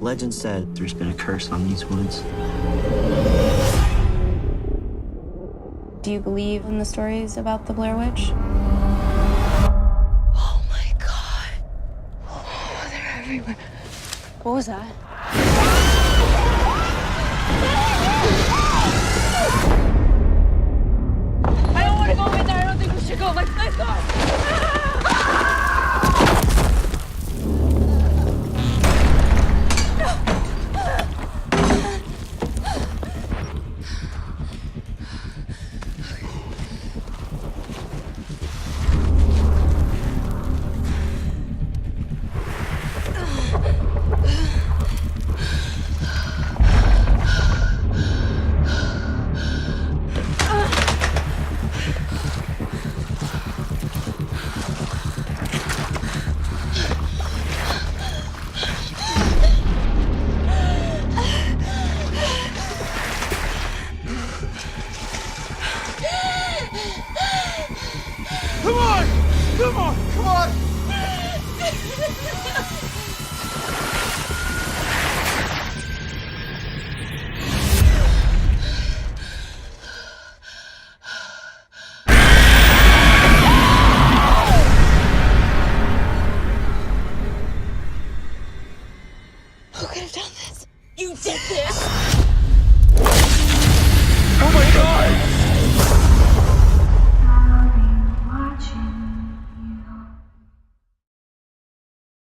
Legend said there's been a curse on these woods. Do you believe in the stories about the Blair Witch? Oh my God. Oh, they're everywhere. What was that? I don't want to go in there. I don't think we should go. Let's go. Come on! Come on! Come on! Who could have done this? You did this! Oh my God!